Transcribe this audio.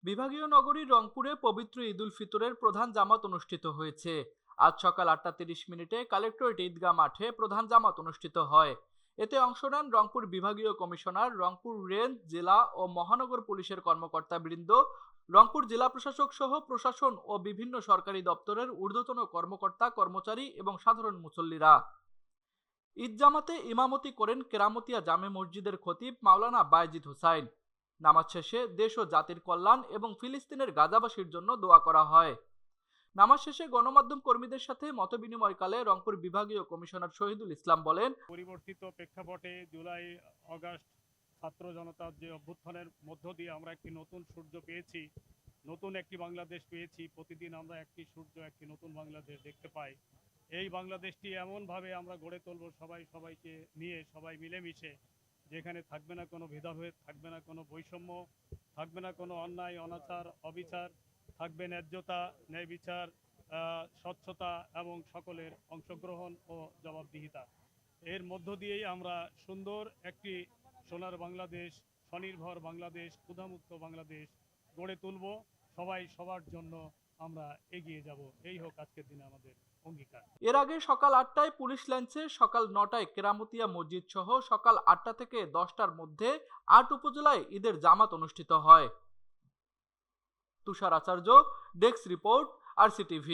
বিভাগীয় নগরী রংপুরে পবিত্র ঈদ উল ফিতরের প্রধান জামাত অনুষ্ঠিত হয়েছে। আজ সকাল 8টা 30 মিনিটে কালেক্টরেট ঈদগাহ মাঠে প্রধান জামাত অনুষ্ঠিত হয়। এতে অংশ নেন রংপুর বিভাগীয় কমিশনার, রংপুর রেঞ্জ, জেলা ও মহানগর পুলিশের কর্মকর্তাবৃন্দ, রংপুর জেলা প্রশাসক সহ প্রশাসন ও বিভিন্ন সরকারি দপ্তরের ঊর্ধ্বতন কর্মকর্তা কর্মচারী এবং সাধারণ মুসল্লিরা। ঈদ জামাতে ইমামতি করেন কেরামতিয়া জামে মসজিদের খতিব মাওলানা বায়েজিদ হুসাইন। নামাজ শেষে দেশ ও জাতির কল্যাণ এবং ফিলিস্তিনের গাজাবাসীর জন্য দোয়া করা হয়। নামাজ শেষে গণমাধ্যম কর্মীদের সাথে মতবিনিময়কালে রংপুর বিভাগীয় কমিশনার শহীদুল ইসলাম বলেন, পরিবর্তিত প্রেক্ষাপটে জুলাই আগস্ট ছাত্র জনতার যে অভ্যুত্থানের মধ্য দিয়ে আমরা একটি নতুন সূর্য পেয়েছি, নতুন একটি বাংলাদেশ পেয়েছি। প্রতিদিন আমরা একটি সূর্য, একটি নতুন বাংলাদেশ দেখতে পাই। এই বাংলাদেশটি এমনভাবে আমরা গড়ে তুলব, সবাই সবাইকে নিয়ে, সবাই মিলেমিশে, যেখানে থাকবে না কোনো ভেদাভেদ, থাকবে না কোনো বৈষম্য, থাকবে না কোনো অন্যায় অনাচার অবিচার, থাকবে ন্যায্যতা, ন্যায় বিচার, স্বচ্ছতা এবং সকলের অংশগ্রহণ ও জবাবদিহিতা। এর মধ্য দিয়েই আমরা সুন্দর একটি সোনার বাংলাদেশ, স্বনির্ভর বাংলাদেশ, ক্ষুধামুক্ত বাংলাদেশ গড়ে তুলব। সবাই সবার জন্য আমরা এগিয়ে যাব, এই হোক আজকের দিনে আমাদের অঙ্গীকার। এর আগে সকাল 8টায় পুলিশ লাইন্সে, সকাল 9টায় কেরামতিয়া মসজিদ সহ সকাল 8টা থেকে 10টার মধ্যে 8 উপজেলায় ঈদের জামাত অনুষ্ঠিত হয়। তুষার আচার্য, ডেস্ক রিপোর্ট, RCTV।